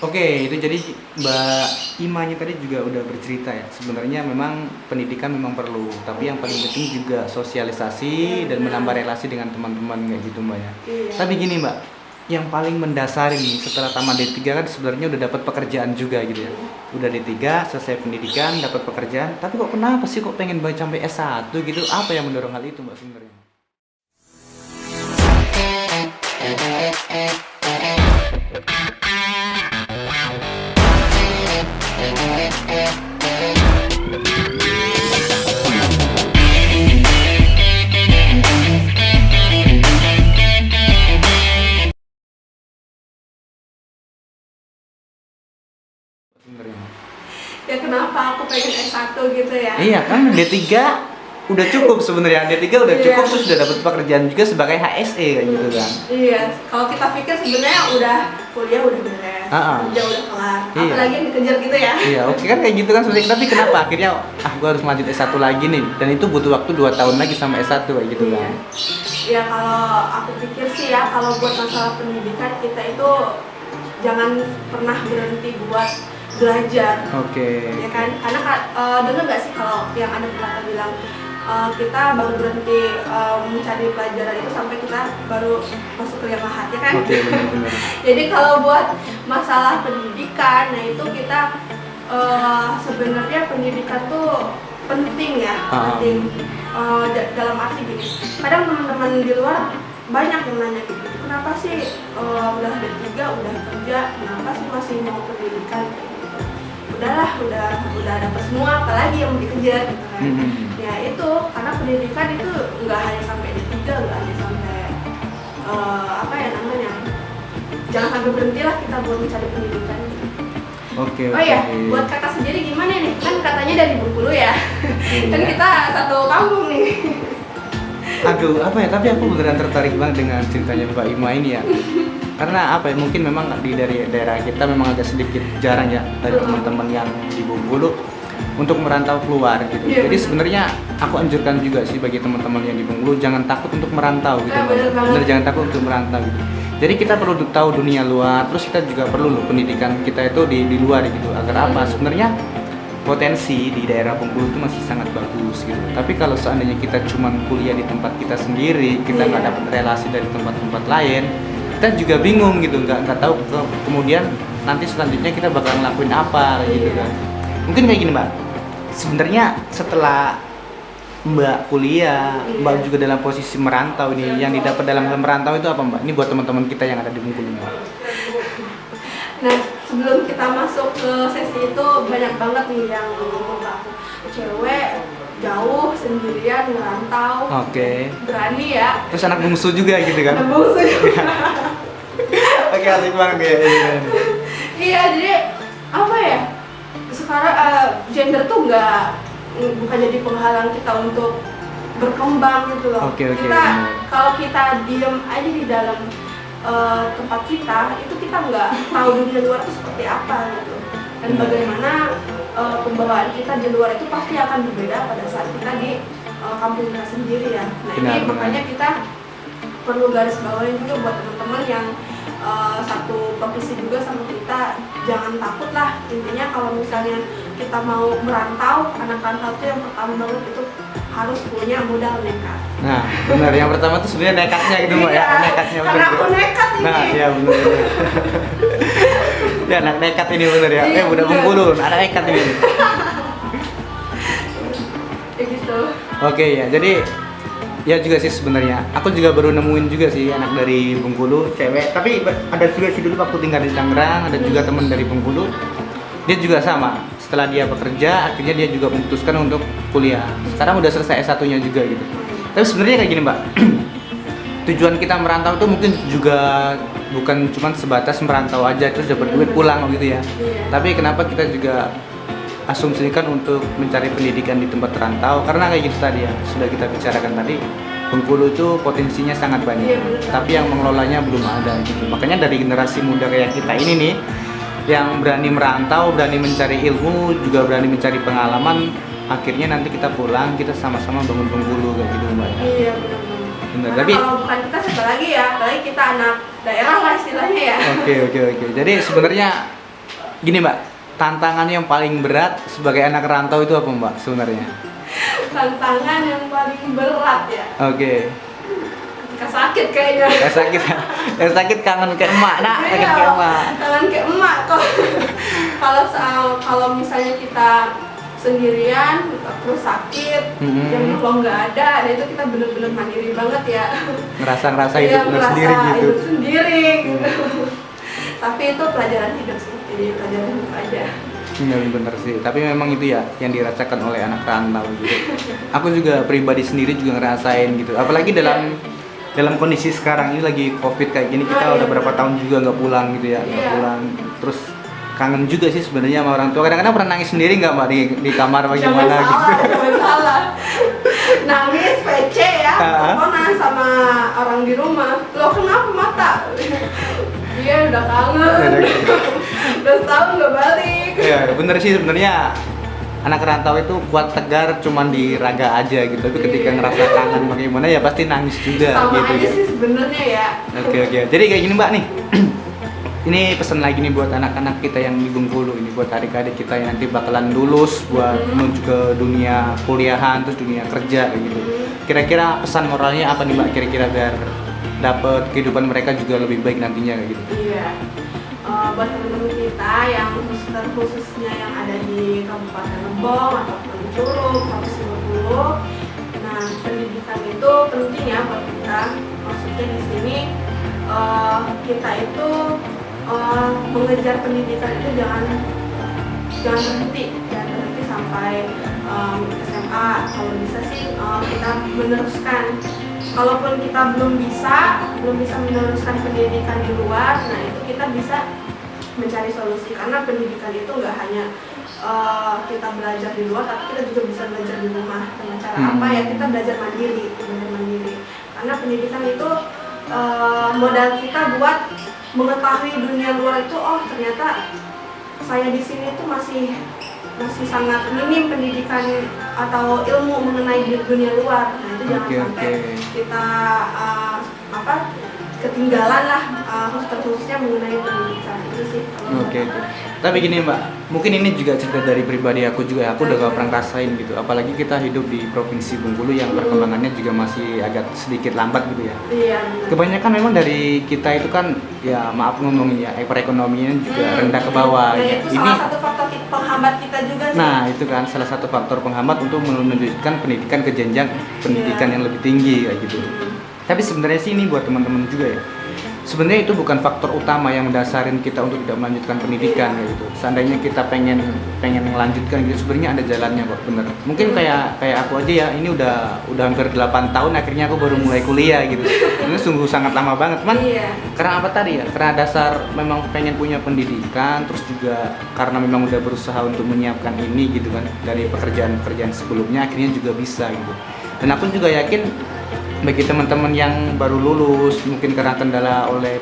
Oke, itu jadi Mbak Imanya tadi juga udah bercerita ya. Sebenarnya memang pendidikan memang perlu, tapi yang paling penting juga sosialisasi dan menambah relasi dengan teman-teman kayak gitu Mbak ya. Iya. Tapi gini Mbak, yang paling mendasari nih setelah tamat D3 kan sebenarnya udah dapat pekerjaan juga gitu ya. Udah D3, selesai pendidikan, dapat pekerjaan, tapi kok kenapa sih kok pengen banget sampai S1 gitu? Apa yang mendorong hal itu Mbak sebenarnya? Sebenarnya. Ya kenapa aku pengen S1 gitu ya? Iya kan D3 udah cukup sebenarnya. D3 udah cukup Iya. terus udah dapat pekerjaan juga sebagai HSE kayak gitu kan. Iya, kalau kita pikir sebenarnya udah kuliah udah beres, kerja udah kelar, Iya. apalagi yang dikejar gitu ya. Iya, oke kan kayak gitu kan sebenarnya. Tapi kenapa akhirnya gua harus lanjut S1 lagi nih dan itu butuh waktu 2 tahun lagi sama S1 kayak gitu Iya. kan. Ya kalau aku pikir sih ya, kalau buat masalah pendidikan kita itu jangan pernah berhenti buat belajar. Oke. Ya kan? Karena dengar nggak sih kalau yang ada pepatah bilang kita baru berhenti mencari pelajaran itu sampai kita baru masuk ke yang lahat, ya kan? Oke, benar-benar. Jadi kalau buat masalah pendidikan, nah itu kita sebenarnya pendidikan tuh penting ya, penting dalam arti gini. Kadang teman-teman di luar banyak yang nanya gitu, kenapa sih udah D3, udah kerja, kenapa sih masih mau pendidikan? Udahlah, udah dapat semua, apalagi yang mau dikejar gitu kan. Ya itu, karena pendidikan itu nggak hanya sampai D3, nggak hanya sampai apa ya namanya, jangan sampai berhentilah kita buat mencari pendidikan. Oke. Oh iya, buat kakak sendiri gimana nih? Kan katanya dari Bengkulu ya. Kan kita satu kampung nih. Aduh, apa ya? Tapi aku beneran tertarik banget dengan ceritanya Mbak Ima ini ya. Karena apa ya? Mungkin memang dari daerah kita memang agak sedikit jarang ya dari teman-teman yang di Bengkulu untuk merantau keluar gitu. Iya, Jadi bener. sebenarnya aku anjurkan juga sih bagi teman-teman yang di Bengkulu jangan takut untuk merantau gitu. Bener banget. Bener, jangan takut untuk merantau gitu. Jadi kita perlu tahu dunia luar, terus kita juga perlu loh pendidikan kita itu di luar gitu. Agar apa? Sebenarnya potensi di daerah Bengkulu itu masih sangat bagus gitu. Tapi kalau seandainya kita cuma kuliah di tempat kita sendiri, kita nggak dapat relasi dari tempat-tempat lain, kita juga bingung gitu, nggak tahu kemudian nanti selanjutnya kita bakal ngelakuin apa gitu kan. Mungkin kayak gini Mbak, sebenarnya setelah Mbak kuliah, Mbak juga dalam posisi merantau ini, yang didapat dalam merantau itu apa Mbak? Ini buat teman-teman kita yang ada di Bengkulu Mbak. Nah, sebelum kita masuk ke sesi itu banyak banget nih yang ngomong ke aku, cewek jauh sendirian ngerantau, Oke. berani ya. Terus anak bungsu juga gitu kan? Nah, bungsu juga. Oke, asik banget ya. Iya, jadi apa ya? Sekarang gender tuh bukan jadi penghalang kita untuk berkembang gitu loh. Oke, Kita benar. kalau kita diem aja di dalam tempat kita, itu kita nggak tahu dunia luar itu seperti apa gitu. Dan bagaimana pembawaan kita di luar itu pasti akan berbeda pada saat kita di kampung kita sendiri ya. Nah Benar, ini makanya kita perlu garis bawahin juga buat teman-teman yang satu profesi juga sama kita, jangan takut lah. Intinya kalau misalnya kita mau merantau, anak rantau itu yang pertama banget itu harus punya modal nekat. Nah, benar. Yang pertama tuh sebenarnya nekatnya gitu Mbak ya, Iya, nekatnya karena benar. aku nekat ini. Nah, iya benar. Ya, anak nekat ini benar ya. Iya, Udah benar. Bengkulu, anak nekat ini. Kayak gitu. Oke ya, jadi ya juga sih sebenarnya. Aku juga baru nemuin juga sih anak dari Bengkulu, cewek. Tapi ada juga sih dulu waktu tinggal di Tangerang, ada juga teman dari Bengkulu. Dia juga sama. Setelah dia bekerja, akhirnya dia juga memutuskan untuk kuliah. Sekarang udah selesai S1-nya juga gitu. Tapi sebenarnya kayak gini, Mbak. Tujuan kita merantau itu mungkin juga bukan cuma sebatas merantau aja terus dapat duit pulang gitu ya. Iya. Tapi kenapa kita juga asumsikan untuk mencari pendidikan di tempat rantau? Karena kayak gitu tadi ya, sudah kita bicarakan tadi, Bengkulu itu potensinya sangat banyak, Iya, betul. tapi yang mengelolanya belum ada gitu. Makanya dari generasi muda kayak kita ini nih, yang berani merantau, berani mencari ilmu, juga berani mencari pengalaman, akhirnya nanti kita pulang, kita sama-sama bangun Bengkulu kayak gitu Mbak. Iya benar. Benar, Karena tapi kalau bukan kita siapa lagi ya, apalagi kita anak daerah lah istilahnya ya. Oke. Jadi sebenarnya Gini Mbak, tantangan yang paling berat sebagai anak rantau itu apa Mbak sebenarnya? Tantangan yang paling berat ya. Oke. Ketika sakit kayaknya. Yang sakit kangen ke emak nak, kangen ke emak. Kangen ke emak kok. Kalau misalnya kita sendirian terus sakit, yang kalau nggak ada, itu kita bener-bener mandiri banget ya. Ngerasa hidup sendiri gitu. Hidup sendiri gitu. Tapi itu pelajaran hidup sih, jadi pelajaran hidup aja. Iya bener sih, tapi memang itu ya yang dirasakan oleh anak rantau gitu. Aku juga pribadi sendiri juga ngerasain gitu, apalagi dalam kondisi sekarang ini lagi covid kayak gini, kita udah berapa tahun juga nggak pulang gitu ya, nggak pulang. Terus kangen juga sih sebenarnya sama orang tua. Kadang-kadang pernah nangis sendiri nggak Mbak di kamar bagaimana gitu? Jangan salah. Nangis PC ya, teleponan sama orang di rumah. Lo kenapa mata? Dia udah kangen. Udah setahun nggak balik. Iya bener sih sebenarnya. Anak rantau itu kuat tegar cuman di raga aja gitu, tapi ketika ngerasa kangen bagaimana ya pasti nangis juga sama gitu aja ya. sih sebenarnya ya. Oke. Jadi kayak gini Mbak nih. Ini pesan lagi nih buat anak-anak kita yang di Bengkulu ini, buat adik-adik kita yang nanti bakalan lulus buat menuju ke dunia kuliahan terus dunia kerja kayak gitu. Kira-kira pesan moralnya apa nih Mbak kira-kira biar dapat kehidupan mereka juga lebih baik nantinya kayak gitu. Iya. Buat teman-teman kita yang khususnya yang ada di Kabupaten Lebong ataupun Curug, Provinsi Bengkulu. Nah, pendidikan itu penting ya buat kita. Maksudnya di sini kita itu mengejar pendidikan itu jangan berhenti sampai SMA. Kalau bisa sih kita meneruskan. Kalaupun kita belum bisa meneruskan pendidikan di luar, nah itu kita bisa mencari solusi, karena pendidikan itu nggak hanya kita belajar di luar, tapi kita juga bisa belajar di rumah. Dengan cara apa ya? Kita belajar mandiri. Karena pendidikan itu modal kita buat mengetahui dunia luar itu. Oh ternyata saya di sini tuh masih sangat minim pendidikan atau ilmu mengenai dunia luar. Nah itu jangan sampai kita ketinggalan lah, khususnya mengenai pendidikan itu sih. Oke. Tapi gini Mbak, mungkin ini juga cerita dari pribadi aku juga. Aku udah gak pernah rasain gitu. Apalagi kita hidup di Provinsi Bengkulu yang perkembangannya juga masih agak sedikit lambat gitu ya. Iya. Kebanyakan memang dari kita itu kan ya maaf ngomongnya perekonomian juga rendah ke bawah. Nah, Ya. itu salah satu faktor penghambat kita juga sih. Nah itu kan salah satu faktor penghambat untuk menunjukkan pendidikan ke jenjang pendidikan yang lebih tinggi kayak gitu. Tapi sebenarnya sih ini buat teman-teman juga ya. Sebenarnya itu bukan faktor utama yang mendasarin kita untuk tidak melanjutkan pendidikan kayak gitu. Seandainya kita pengen melanjutkan gitu, sebenarnya ada jalannya kok, bener. Mungkin kayak aku aja ya, ini udah hampir 8 tahun akhirnya aku baru mulai kuliah gitu. Ini sungguh sangat lama banget, cuman karena apa tadi ya? Karena dasar memang pengen punya pendidikan, terus juga karena memang udah berusaha untuk menyiapkan ini gitu kan dari pekerjaan sebelumnya, akhirnya juga bisa gitu. Dan aku juga yakin bagi teman-teman yang baru lulus mungkin karena kendala oleh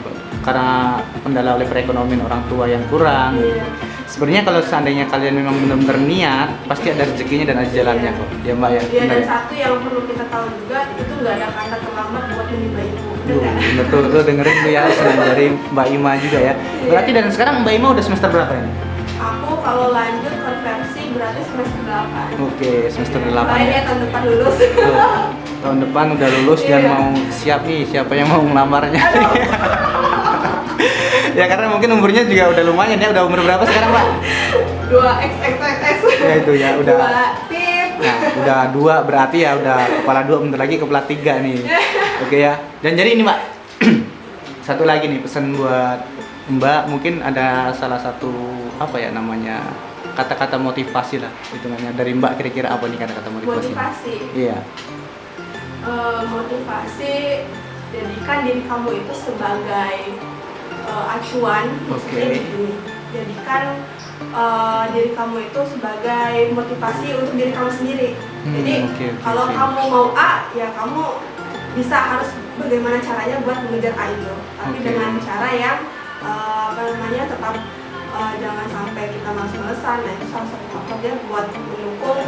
perekonomian orang tua yang kurang. Sebenarnya kalau seandainya kalian memang benar-benar niat, pasti ada rezekinya dan ada jalannya kok. Ya Mbak ya. Iya, dan satu yang perlu kita tahu juga, itu nggak ada kata terlambat buat menimba ilmu. Betul, dengerin tuh ya, senang dari Mbak Ima juga ya. Berarti dan sekarang Mbak Ima udah semester berapa ini? Aku kalau lanjut konversi berarti semester 8. Oke, semester 8 ya. Tahun depan lulus. Tahun depan udah lulus dan mau siap nih, siapa yang mau ngelamarnya? Ya karena mungkin umurnya juga udah lumayan ya, udah umur berapa sekarang Pak? 2xxx. Ya itu ya, udah. 2 tip. Nah, udah 2 berarti ya udah kepala 2, bentar lagi kepala 3 nih. Oke ya. Dan jadi ini Mbak, satu lagi nih pesan buat Mbak, mungkin ada salah satu apa ya namanya kata-kata motivasi lah hitungannya dari Mbak, kira-kira apa nih kata-kata motivasi? Iya. Motivasi, jadikan diri kamu itu sebagai acuan. Jadikan diri kamu itu sebagai motivasi untuk diri kamu sendiri. Jadi kalau kamu mau A, ya kamu harus bagaimana caranya buat mengejar A itu, tapi dengan cara yang tetap jangan sampai kita malas-malasan. Nah itu salah satu faktornya buat mendukung.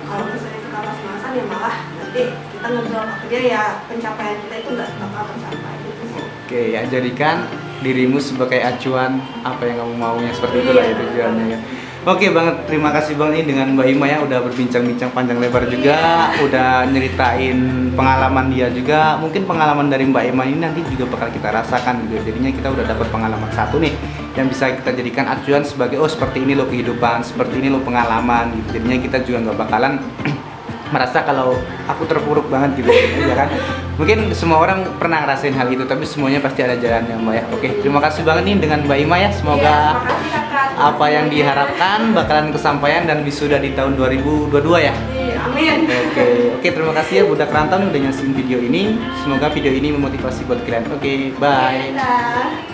Kalau misalnya kita malas-malasan ya malah nanti kita ngedrop kerja, ya pencapaian kita itu nggak bakal tercapai gitu sih. Oke ya, jadikan dirimu sebagai acuan apa yang kamu maunya, seperti itulah ya tujuannya ya. Oke banget, terima kasih banget nih dengan Mbak Ima ya, udah berbincang-bincang panjang lebar juga, udah nyeritain pengalaman dia juga. Mungkin pengalaman dari Mbak Ima ini nanti juga bakal kita rasakan gitu. Jadinya kita udah dapat pengalaman satu nih yang bisa kita jadikan acuan sebagai, oh seperti ini loh kehidupan, seperti ini loh pengalaman gitu. Jadinya kita juga nggak bakalan merasa kalau aku terpuruk banget gitu ya kan. Mungkin semua orang pernah ngerasain hal itu, tapi semuanya pasti ada jalannya Mbak ya. Oke, terima kasih banget nih dengan Mbak Ima ya. Semoga apa yang diharapkan bakalan kesampaian dan wisuda di tahun 2022 ya. Amin. Oke, terima kasih ya Budak Rantau udah nyaksiin video ini. Semoga video ini memotivasi buat kalian. Oke, bye. Dadah.